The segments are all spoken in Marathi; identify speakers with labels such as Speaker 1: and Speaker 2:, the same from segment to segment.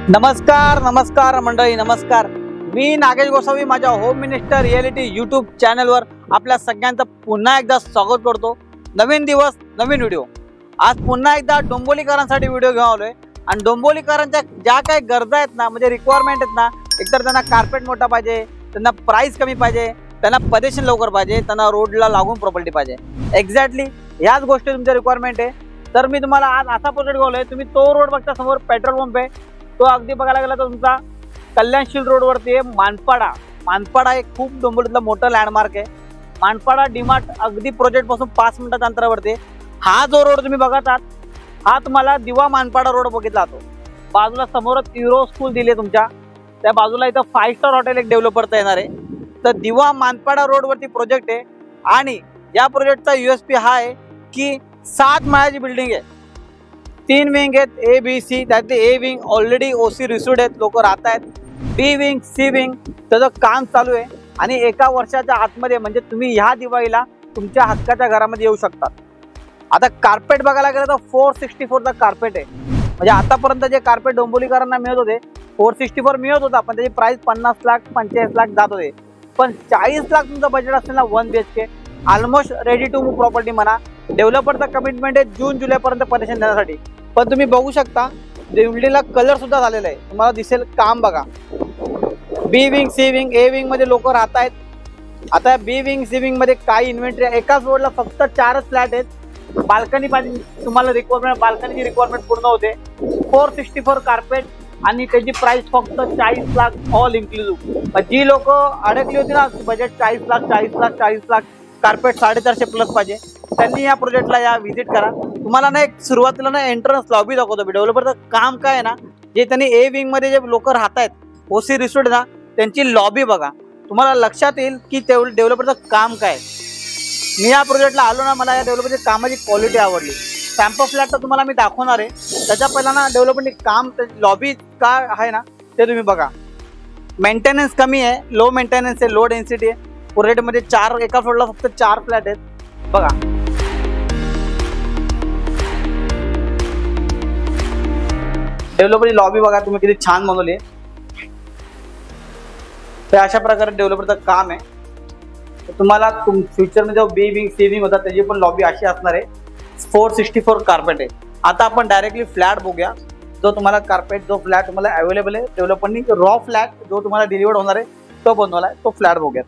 Speaker 1: नमस्कार नमस्कार मंडळी, नमस्कार। मी नागेश गोसावी माझ्या होम मिनिस्टर रियालिटी यूट्यूब चॅनलवर आपल्या सगळ्यांचं पुन्हा एकदा स्वागत करतो। नवीन दिवस नवीन व्हिडिओ। आज पुन्हा एकदा डोंबिवलीकरांसाठी व्हिडिओ घेऊन आलोय आणि डोंबिवलीकरांच्या ज्या काही गरजा आहेत ना, म्हणजे रिक्वायरमेंट आहेत ना, एकतर त्यांना कार्पेट मोठा पाहिजे, त्यांना प्राइस कमी पाहिजे, त्यांना पदेशन लवकर पाहिजे, त्यांना रोडला लागून प्रॉपर्टी पाहिजे। एक्झॅक्टली ह्याच गोष्टी तुमच्या रिक्वायरमेंट आहे। तर मी तुम्हाला आज असा प्रोजेक्ट घेऊन तुम्ही तो रोड बघता, समोर पेट्रोल पंप आहे, तो अगदी बघायला गेला तर तुमचा कल्याणशील रोडवरती आहे। मानपाडा एक खूप डोंबिवलीतला मोठा लँडमार्क आहे। मानपाडा डीमार्ट अगदी प्रोजेक्ट पासून 5 मिनिटाच्या अंतरावरती। हा जो रोड तुम्ही बघत आहात, हा तुम्हाला दिवा मानपाडा रोड बघितला जातो। बाजूला समोरच युरो स्कूल दिली आहे तुमच्या, त्या बाजूला इथं 5 स्टार हॉटेल एक डेव्हलपरचं येणार आहे। तर दिवा मानपाडा रोडवरती प्रोजेक्ट आहे आणि या प्रोजेक्टचा USP हा आहे की 7 माळ्याची बिल्डिंग आहे, 3 विंग आहेत, A B C। त्यातले A wing already OC received आहेत, लोक राहत आहेत। B विंग C विंग त्याचं काम चालू आहे आणि एका वर्षाच्या आतमध्ये म्हणजे तुम्ही ह्या दिवाळीला तुमच्या हक्काच्या घरामध्ये येऊ शकतात। आता कार्पेट बघायला गेलं तर 464चा कार्पेट आहे। म्हणजे आतापर्यंत जे कार्पेट डोंबिवलीकरांना मिळत होते 464 मिळत होता, पण त्याची प्राइस 50 लाख 45 लाख जात होते। पण 40 लाख तुमचं बजेट असेल ना, 1 BHK almost ready to move property म्हणा। डेव्हलपरचा कमिटमेंट आहे जून जुलैपर्यंत पजेशन देण्यासाठी। पण तुम्ही बघू शकता बिल्डिंगला कलर सुद्धा झालेला आहे, तुम्हाला दिसेल काम बघा। B wing C wing A wing मध्ये लोक राहत आहेत। आता B विंग C विंग मध्ये काही इन्व्हेंटरी, एकाच रोडला फक्त 4च फ्लॅट आहेत। बाल्कनी पाहिजे तुम्हाला, रिक्वायरमेंट बाल्कनीची रिक्वायरमेंट पूर्ण होते। 464 कार्पेट आणि त्याची प्राइस फक्त 40 लाख ऑल इन्क्लुसिव्ह। जी लोक अडकली होती ना, बजेट 40 लाख कार्पेट 450 प्लस पाहिजे, त्यांनी या प्रोजेक्टला या व्हिजिट करा। तुम्हाला ना एक सुरुवातीला ना एंट्रन्स लॉबी दाखवतो। डेव्हलपरचं काम काय आहे ना, जे त्यांनी A विंग मध्ये जे लोक राहत आहेत OC रिसिव्ड ना, त्यांची लॉबी बघा, तुम्हाला लक्षात येईल की डेव्हलपरचं काम काय। मी या प्रोजेक्टला आलो ना, मला या डेव्हलपरची कामाची क्वालिटी आवडली। सॅम्पल फ्लॅट तर तुम्हाला मी दाखवणार आहे, त्याच्या पहिला ना डेव्हलपरने काम लॉबी काय आहे ना ते तुम्ही बघा। मेंटेनन्स कमी आहे, लो मेंटेनन्स आहे, लो डेन्सिटी आहे। प्रोजेक्टमध्ये 4 एका फ्लोरला फक्त 4 फ्लॅट आहेत बघा। डेव्हलपरची लॉबी बघा तुम्ही किती छान बनवली आहे। तर अशा प्रकारे डेव्हलपरचं काम आहे। तर तुम्हाला फ्युचरमध्ये जो B विंग C विंग होता त्याची पण लॉबी अशी असणार आहे। 464 कार्पेट आहे। आता आपण डायरेक्टली फ्लॅट बघूया, जो तुम्हाला कार्पेट जो फ्लॅट तुम्हाला अवेलेबल आहे। डेव्हलपरनी रॉ फ्लॅट जो तुम्हाला डिलिव्हर्ड होणार आहे तो बनवला आहे, तो फ्लॅट बघूया।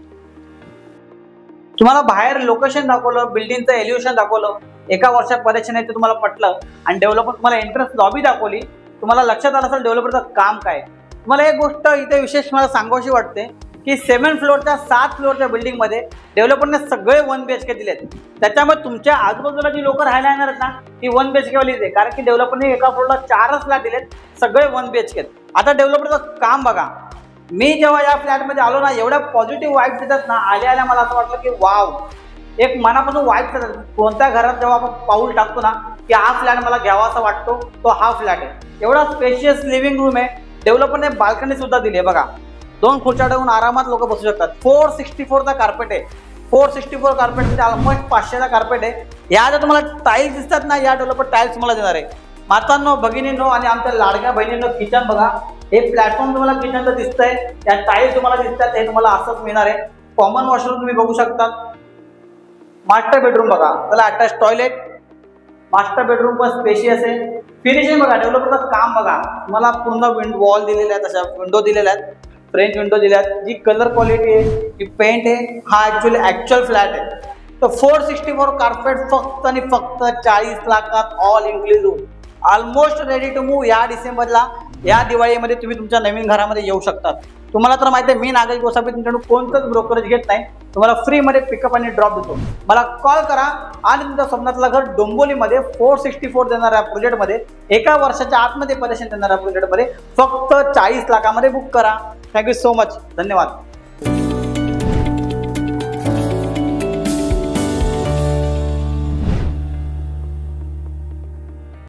Speaker 1: तुम्हाला बाहेर लोकेशन दाखवलं, बिल्डिंगचं एलिव्हेशन दाखवलं, एका वर्षात परेशान आहे ते तुम्हाला पटलं आणि डेव्हलपर तुम्हाला एंट्रन्स लॉबी दाखवली, तुम्हाला लक्षात आलं असेल डेव्हलपरचं काम काय। तुम्हाला एक गोष्ट इथे विशेष मला सांगावीशी वाटते की 7 फ्लोअरच्या 7 फ्लोअरच्या बिल्डिंगमध्ये डेव्हलपरने सगळे 1 BHK दिलेत। त्याच्यामुळे तुमच्या आजूबाजूला जी लोक राहायला येणार आहेत ना, ती 1 BHK वालीच आहे, कारण की डेव्हलपरने एका फ्लोअरला 4च फ्लॅट दिलेत, सगळे 1 BHK। आता डेव्हलपरचं काम बघा। मी जेव्हा या फ्लॅटमध्ये आलो ना, एवढ्या पॉझिटिव्ह वाईब्स येतात ना, आल्या मला असं वाटलं की वाव, एक मनापासून वाईब्स येतात। कोणत्या घरात जेव्हा आपण पाऊल टाकतो ना की हा फ्लॅट मला घ्यावा असा वाटतो, तो हा फ्लॅट आहे। एवढा स्पेशियस लिव्हिंग रूम आहे। डेव्हलपरने बाल्कनी सुद्धा दिली आहे बघा, 2 खुर्च्या ठेवून आरामात लोक बसू शकतात। 464चा कार्पेट आहे। 464 कार्पेट म्हणजे ऑलमोस्ट 500चा कार्पेट आहे। या ज्या तुम्हाला टाईल्स दिसतात ना, या डेव्हलपर टाईल्स तुम्हाला देणार आहे। मातांनो, भगिनींनो आणि आमच्या लाडक्या बहिणींनो, किचन बघा, हे प्लॅटफॉर्म तुम्हाला किचनचं दिसतंय, त्या टाईल्स तुम्हाला दिसतात, हे तुम्हाला असंच मिळणार आहे। कॉमन वॉशरूम तुम्ही बघू शकता। मास्टर बेडरूम बघा, त्याला अटॅच टॉयलेट, मास्टर बेडरूम पण स्पेशियस आहे। फिनिशिंग बघा, डेव्हलपरचं काम बघा, तुम्हाला पूर्ण वॉल दिलेल्या आहेत, तशा विंडो दिलेल्या आहेत, फ्रेंच विंडो दिल्या आहेत। जी कलर क्वालिटी आहे, जी पेंट आहे, हा ॲक्च्युअल फ्लॅट आहे। तर 464 कार्पेट फक्त आणि फक्त 40 लाखात all inclusive, almost ready to move. या डिसेंबरला, या दिवाळीमध्ये तुम्ही तुमच्या नवीन घरामध्ये येऊ शकतात। तुम्हाला तर माहिती आहे मी नागेश गोसावी तुमच्याकडून कोणतंच ब्रोकरेज घेत नाही, तुम्हाला फ्रीमध्ये पिकअप आणि ड्रॉप देतो। मला कॉल करा आणि तुमच्या स्वप्नातलं घर डोंबिवलीमध्ये 464 देणाऱ्या प्रोजेक्टमध्ये, एका वर्षाच्या आतमध्ये परेशान देणाऱ्या प्रोजेक्टमध्ये फक्त 40 लाखामध्ये बुक करा। थँक्यू सो मच, धन्यवाद।